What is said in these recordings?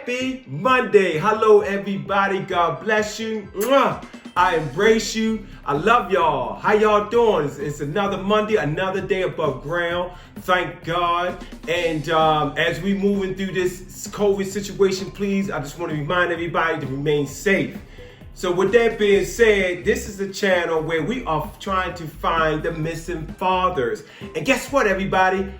Happy Monday. Hello, everybody. God bless you. Mwah. I embrace you. I love y'all. How y'all doing? It's another Monday, another day above ground. Thank God. And as we moving through this COVID situation, please, I just want to remind everybody to remain safe. So with that being said, this is a channel where we are trying to find the missing fathers. And guess what, everybody?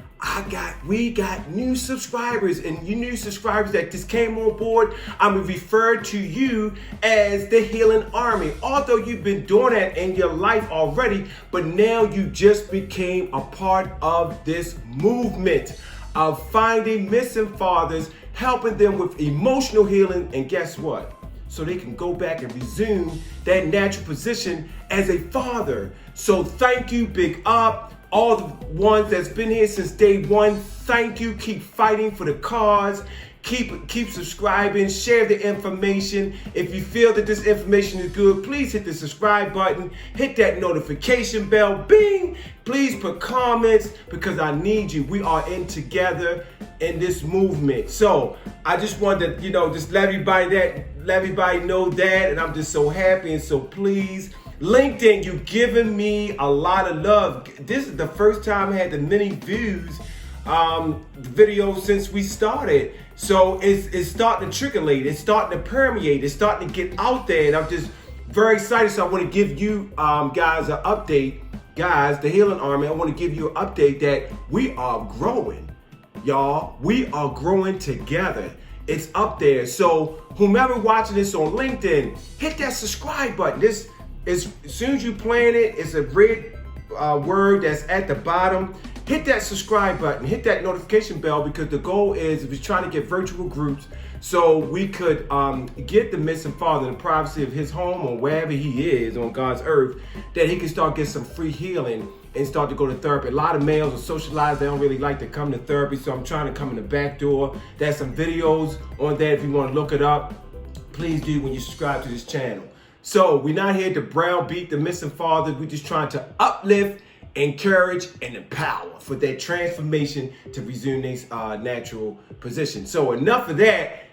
We got new subscribers, and you new subscribers that just came on board, I'm gonna refer to you as the Healing Army. Although you've been doing that in your life already, but now you just became a part of this movement of finding missing fathers, helping them with emotional healing, and guess what? So they can go back and resume that natural position as a father. So thank you, big up. All the ones that's been here since day one, thank you. Keep fighting for the cause. Keep subscribing. Share the information. If you feel that this information is good, please hit the subscribe button. Hit that notification bell. Bing! Please put comments because I need you. We are in together in this movement. So I just wanted to, just let everybody know that, and I'm just so happy and so pleased. LinkedIn, you've given me a lot of love. This is the first time I had the many views video since we started. So it's starting to trickle, it's starting to permeate, it's starting to get out there, and I'm just very excited. So I want to give you guys an update. Guys, the Healing Army, I want to give you an update that we are growing, y'all. We are growing together. It's up there. So whomever watching this on LinkedIn, hit that subscribe button. As soon as you plan it, it's a red word that's at the bottom. Hit that subscribe button, hit that notification bell, because the goal is we're trying to get virtual groups so we could get the missing father in the privacy of his home or wherever he is on God's earth, that he can start getting some free healing and start to go to therapy. A lot of males are socialized, they don't really like to come to therapy, so I'm trying to come in the back door. There's some videos on that if you want to look it up. Please do when you subscribe to this channel. So we're not here to browbeat the missing fathers. We're just trying to uplift, encourage, and empower for their transformation to resume their natural position. So enough of that.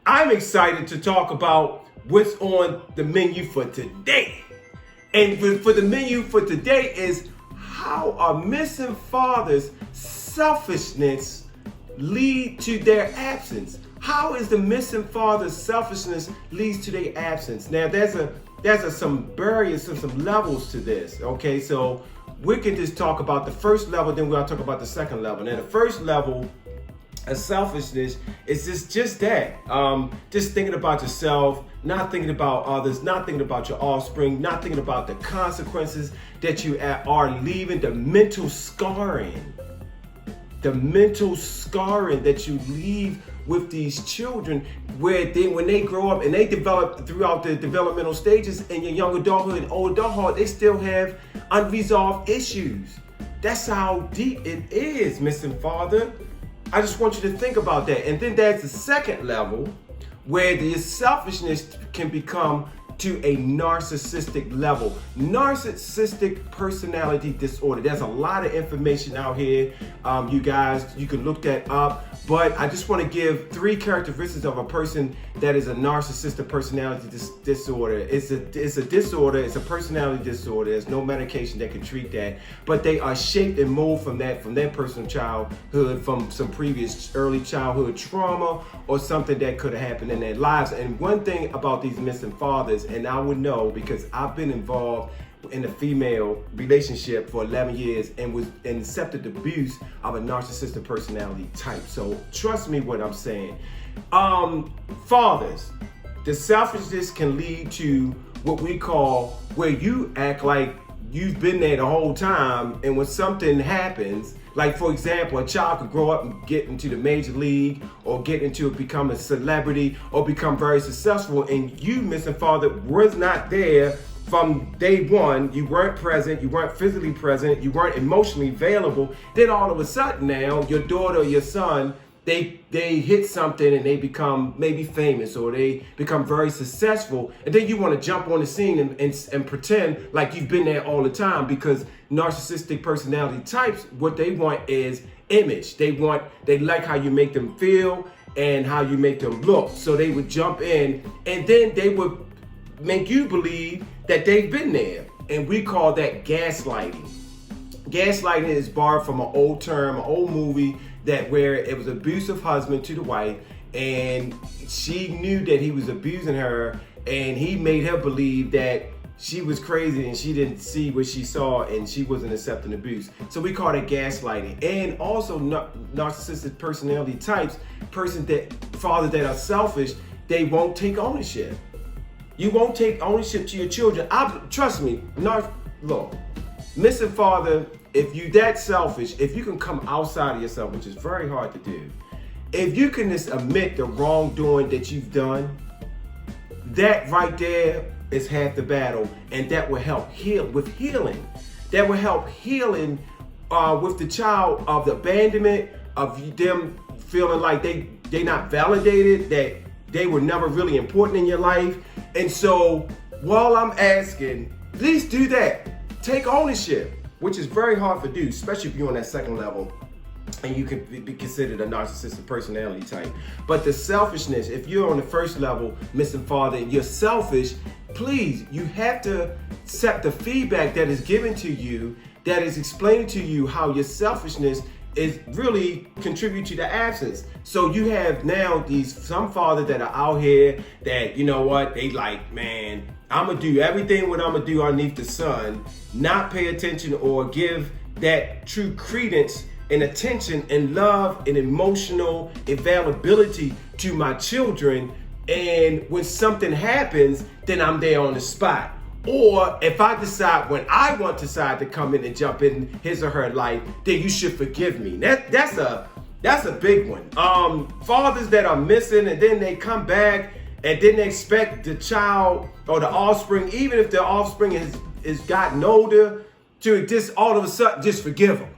I'm excited to talk about what's on the menu for today. And for the menu for today is how are missing fathers' selfishness lead to their absence. How is the missing father's selfishness leads to their absence? Now, there's some barriers and some levels to this, okay? So we can just talk about the first level, then we'll talk about the second level. Now, the first level of selfishness is just that. Just thinking about yourself, not thinking about others, not thinking about your offspring, not thinking about the consequences that you are leaving, the mental scarring that you leave with these children, where when they grow up and they develop throughout the developmental stages in your young adulthood and old adulthood, they still have unresolved issues. That's how deep it is, missing father. I just want you to think about that. And then there's the second level where the selfishness can become to a narcissistic level. Narcissistic personality disorder. There's a lot of information out here. You guys, you can look that up. But I just want to give 3 characteristics of a person that is a narcissistic personality disorder. It's a disorder. It's a personality disorder. There's no medication that can treat that. But they are shaped and molded from their personal childhood, from some previous early childhood trauma or something that could have happened in their lives. And one thing about these missing fathers, and I would know because I've been involved in a female relationship for 11 years and was accepted abuse of a narcissistic personality type. So trust me what I'm saying. Fathers, the selfishness can lead to what we call where you act like you've been there the whole time, and when something happens, like for example, a child could grow up and get into the major league or become a celebrity or become very successful, and you, missing father, was not there from day one. You weren't present, you weren't physically present, you weren't emotionally available. Then all of a sudden now, your daughter or your son, they hit something and they become maybe famous or they become very successful, and then you want to jump on the scene and pretend like you've been there all the time, because narcissistic personality types, what they want is image. They like how you make them feel, and how you make them look. So they would jump in and then they would make you believe that they've been there. And we call that gaslighting. Gaslighting is borrowed from an old term, an old movie that where it was abusive husband to the wife, and she knew that he was abusing her, and he made her believe that she was crazy and she didn't see what she saw and she wasn't accepting abuse. So we call it gaslighting. And also narcissistic personality types, fathers that are selfish, they won't take ownership. You won't take ownership to your children. Trust me, look, missing father, if you that selfish, if you can come outside of yourself, which is very hard to do, if you can just admit the wrongdoing that you've done, that right there is half the battle, and that will help heal with healing. That will help healing with the child of the abandonment, of them feeling like they not validated, that they were never really important in your life. And so while I'm asking, please do that. Take ownership, which is very hard to do, especially if you're on that second level and you can be considered a narcissistic personality type. But the selfishness, if you're on the first level, missing father, and you're selfish, please, you have to accept the feedback that is given to you, that is explaining to you how your selfishness is really contribute to the absence. So you have now some fathers that are out here that, you know what, they like, man, I'm gonna do everything what I'm gonna do underneath the sun, not pay attention or give that true credence and attention and love and emotional availability to my children. And when something happens, then I'm there on the spot. Or if I decide when I want to decide to come in and jump in his or her life, then you should forgive me. That's a big one. Fathers that are missing and then they come back and then they expect the child or the offspring, even if the offspring is gotten older, to just all of a sudden just forgive them.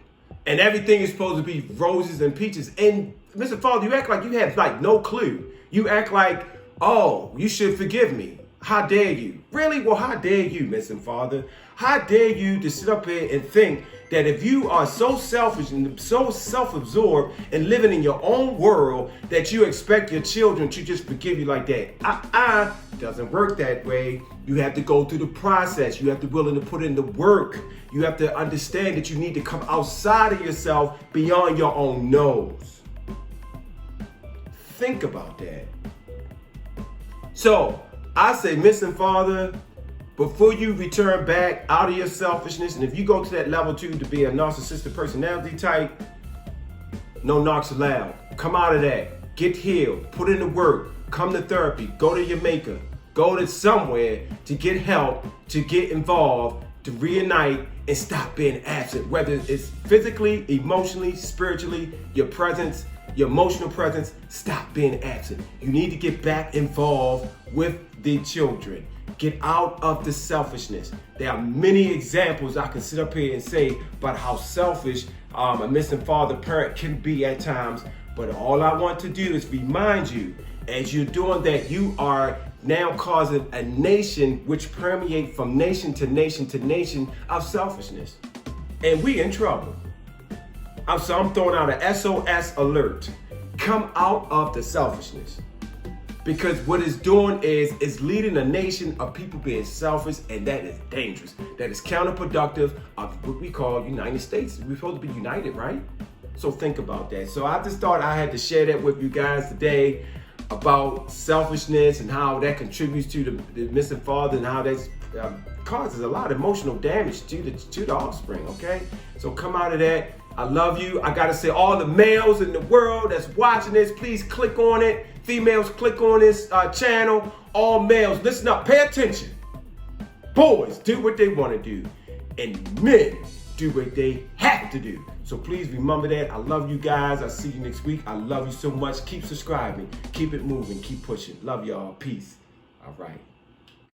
And everything is supposed to be roses and peaches. And Mr. Father, you act like you have like no clue. You act like, oh, you should forgive me. How dare you? Really? Well, how dare you, missing father? How dare you to sit up here and think that if you are so selfish and so self-absorbed and living in your own world that you expect your children to just forgive you like that? Doesn't work that way. You have to go through the process. You have to be willing to put in the work. You have to understand that you need to come outside of yourself, beyond your own nose. Think about that. So, I say, missing father, before you return back out of your selfishness, and if you go to that level 2 to be a narcissistic personality type, no knocks allowed. Come out of that. Get healed. Put in the work. Come to therapy. Go to your maker. Go to somewhere to get help, to get involved, to reunite, and stop being absent. Whether it's physically, emotionally, spiritually, your presence, your emotional presence, stop being absent. You need to get back involved with the children. Get out of the selfishness. There are many examples I can sit up here and say about how selfish a missing father parent can be at times. But all I want to do is remind you, as you're doing that, you are now causing a nation which permeate from nation to nation to nation of selfishness. And we in trouble. So I'm throwing out an SOS alert. Come out of the selfishness. Because what it's doing is leading a nation of people being selfish, and that is dangerous. That is counterproductive of what we call United States. We're supposed to be united, right? So think about that. So I just thought I had to share that with you guys today about selfishness and how that contributes to the missing father, and how that causes a lot of emotional damage to the offspring, okay? So come out of that. I love you. I gotta say, all the males in the world that's watching this, please click on it. Females, click on this channel. All males, listen up, pay attention. Boys, do what they want to do. And men, do what they have to do. So please remember that. I love you guys. I'll see you next week. I love you so much. Keep subscribing. Keep it moving. Keep pushing. Love y'all. Peace. All right.